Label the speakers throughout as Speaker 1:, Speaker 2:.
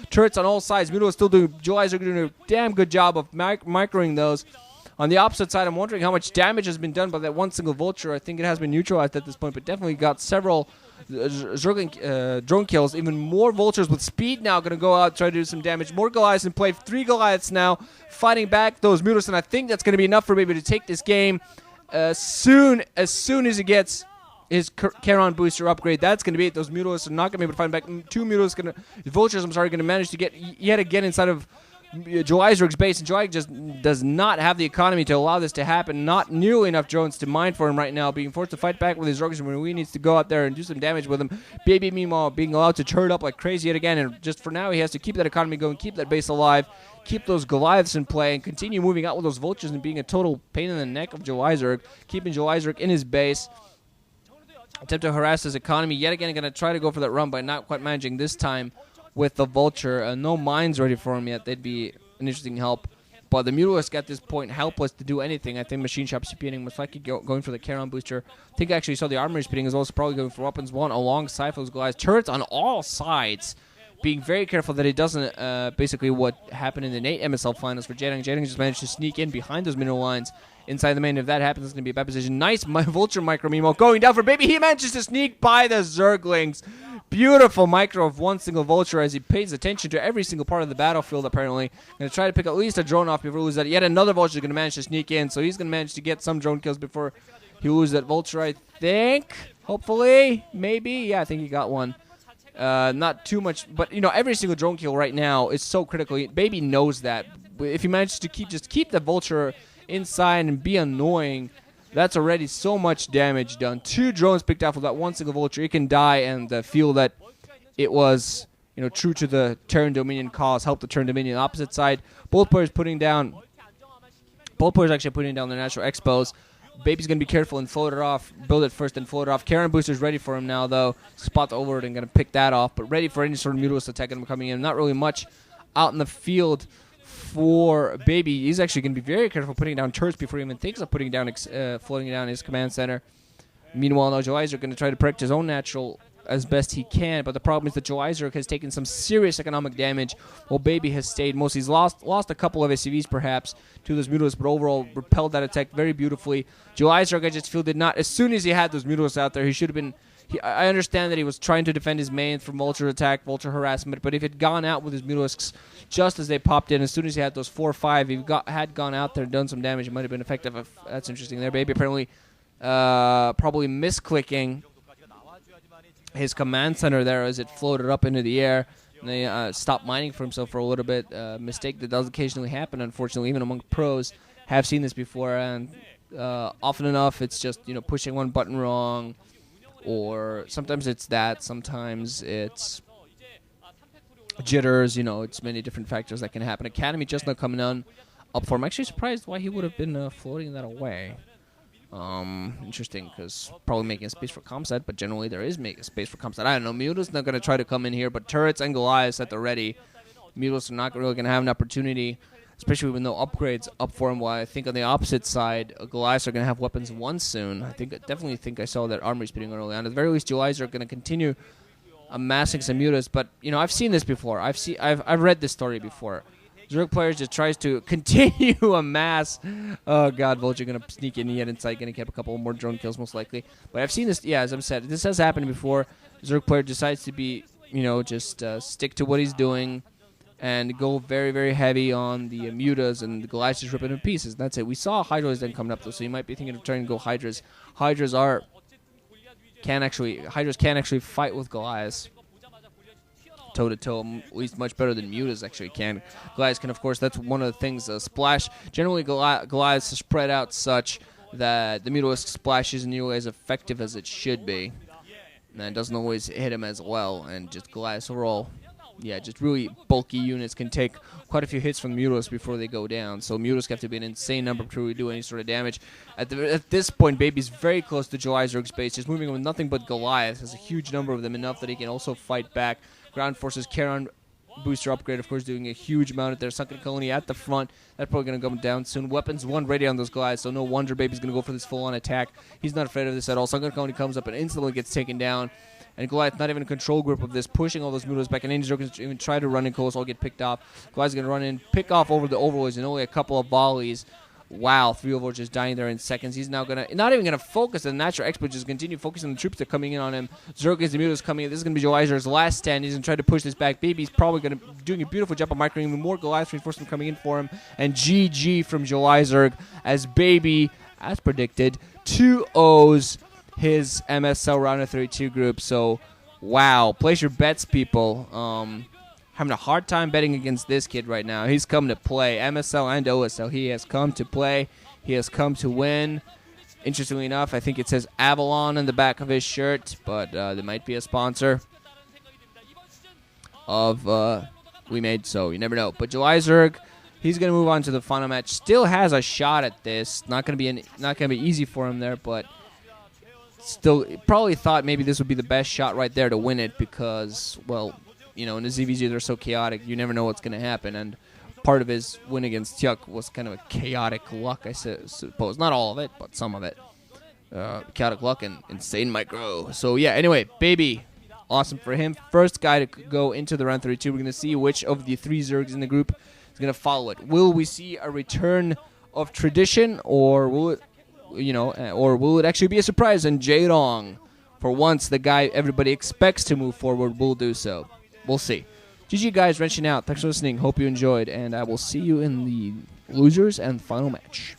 Speaker 1: Turrets on all sides. Muto is still doing. Julies are doing a damn good job of microing those. On the opposite side, I'm wondering how much damage has been done by that one single vulture. I think it has been neutralized at this point, but definitely got several drone kills. Even more vultures with speed now going to go out, try to do some damage. More Goliaths in play. 3 Goliaths now fighting back those Mutos, and I think that's going to be enough for Baby to take this game as soon as he gets his Charon booster upgrade. That's going to be it. Those Mutos are not going to be able to find back. 2 Mutos vultures, going to manage to get yet again inside of Joizerg's base, and Joizerg just does not have the economy to allow this to happen. Not nearly enough drones to mine for him right now, being forced to fight back with his Zergs when he needs to go out there and do some damage with him. Baby, meanwhile, being allowed to turn up like crazy yet again, and just for now, he has to keep that economy going, keep that base alive, keep those Goliaths in play, and continue moving out with those vultures and being a total pain in the neck of Joizerg, keeping Joizerg in his base. Attempt to harass his economy yet again. Going to try to go for that run, but not quite managing this time with the vulture. No mines ready for him yet. They'd be an interesting help. But the Mutalisk at this point helpless to do anything. I think Machine Shop speeding most likely going for the Charon booster. I think I actually saw the Armory speeding as well, so probably going for weapons 1 alongside those guys. Turrets on all sides. Being very careful that it doesn't basically what happened in the Nate MSL finals for Jaedong. Jaedong just managed to sneak in behind those mineral lines inside the main. If that happens, it's going to be a bad position. Nice Vulture micro memo going down for Baby. He manages to sneak by the Zerglings. Beautiful micro of one single Vulture as he pays attention to every single part of the battlefield, apparently. Going to try to pick at least a drone off before he loses that. Yet another Vulture is going to manage to sneak in, so he's going to manage to get some drone kills before he loses that Vulture, I think. Hopefully. Maybe. Yeah, I think he got one. Not too much, but you know, every single drone kill right now is so critical. Baby knows that. If he manages to keep the Vulture inside and be annoying, that's already so much damage done. 2 drones picked off with that one single Vulture. It can die and feel that it was, you know, true to the Terran Dominion cause, help the Terran Dominion. Opposite side, both players actually putting down their natural expos. Baby's going to be careful and float it off. Build it first and float it off. Charon Booster's ready for him now, though. Spot the overlord and going to pick that off. But ready for any sort of Mutalisk attack and coming in. Not really much out in the field for Baby. He's actually going to be very careful putting down turrets before he even thinks of putting down, floating down his command center. Meanwhile, now Joizerg going to try to protect his own natural as best he can, but the problem is that Joizerg has taken some serious economic damage while Baby has stayed most. He's lost a couple of SCVs perhaps to those Mutalisks, but overall repelled that attack very beautifully. Joizerg, I just feel, did not, as soon as he had those Mutalisks out there, he should have been, I understand that he was trying to defend his main from Vulture attack, Vulture harassment, but if he had gone out with his Mutalisks just as they popped in, as soon as he had those 4 or 5, he had gone out there and done some damage, it might have been effective. That's interesting there. Baby apparently probably misclicking his command center there as it floated up into the air. And they stopped mining for himself for a little bit. Mistake that does occasionally happen, unfortunately, even among pros. Have seen this before, and often enough it's just, you know, pushing one button wrong, or sometimes it's that, sometimes it's jitters, you know, it's many different factors that can happen. Academy just not coming on up for him. I'm actually surprised why he would have been floating that away. Interesting, because probably making a space for comsat, but generally there is making a space for comsat. I don't know, Mutalisk not going to try to come in here, but turrets and Goliaths at the ready. Mutalisk are not really going to have an opportunity, especially with no upgrades up for him, while I think on the opposite side, Goliaths are going to have weapons 1 soon. Definitely think I saw that armory speeding early on. At the very least, Goliaths are going to continue amassing some Mutalisks, but, you know, I've seen this before. I've read this story before. Zerg players just tries to continue amass. Oh god, Vulture gonna sneak in yet inside, gonna get a couple more drone kills most likely. But I've seen this, yeah, as I've said, this has happened before. Zerg player decides to be, you know, just stick to what he's doing and go very, very heavy on the Mutas, and the Goliaths just rip it in pieces. That's it. We saw Hydras then coming up though, so you might be thinking of trying to go Hydras. Hydras can actually fight with Goliaths toe-to-toe, at least much better than Mutas actually can. Goliaths can, of course, that's one of the things, splash. Generally, Goliaths are spread out such that the Mutalisk splash isn't nearly as effective as it should be. And it doesn't always hit him as well. And just Goliaths overall, yeah, just really bulky units can take quite a few hits from the Mutalisk before they go down. So Mutalisk have to be an insane number to really do any sort of damage. At this point, Baby's very close to Joizerg's base, just moving with nothing but Goliaths. Has a huge number of them, enough that he can also fight back. Ground Forces, Charon booster upgrade, of course, doing a huge amount at their Sunken Colony at the front. That's probably going to go down soon. Weapons 1 ready on those Goliaths, so no wonder Baby's going to go for this full-on attack. He's not afraid of this at all. Sunken Colony comes up and instantly gets taken down. And Goliath not even a control group of this, pushing all those Mutos back. And any Zerg even try to run in close, all get picked off. Goliath's going to run in, pick off over the Overlords, and only a couple of volleys. Wow, 3 Overlords just dying there in seconds. He's now going to, not even going to focus on the natural expert, just continue focusing on the troops that are coming in on him. Zerg is the Mutos coming in. This is going to be Joizer's last stand. He's going to try to push this back. Baby's probably going to doing a beautiful job of microing. Even more Goliath reinforcement coming in for him. And GG from Joizerg as Baby, as predicted, 2-0s his MSL Ro32 group. So, wow. Place your bets, people. Having a hard time betting against this kid right now. He's come to play. MSL and OSL. He has come to play. He has come to win. Interestingly enough, I think it says Avalon on the back of his shirt, but there might be a sponsor of We Made, so you never know. But Joizerg, he's going to move on to the final match. Still has a shot at this. Not going to be easy for him there, but still probably thought maybe this would be the best shot right there to win it because, well, you know, in the ZVZ, they're so chaotic, you never know what's going to happen. And part of his win against Tyuk was kind of a chaotic luck, I suppose. Not all of it, but some of it. Chaotic luck and insane micro. So, yeah, anyway, Baby, awesome for him. First guy to go into the round 32. We're going to see which of the 3 Zergs in the group is going to follow it. Will we see a return of tradition, or will it, or will it actually be a surprise? And Jaedong, for once, the guy everybody expects to move forward, will do so. We'll see. GG, guys, wrenching out. Thanks for listening. Hope you enjoyed, and I will see you in the losers and final match.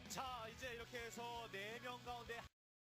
Speaker 2: 자, 이제 이렇게 해서 4명 가운데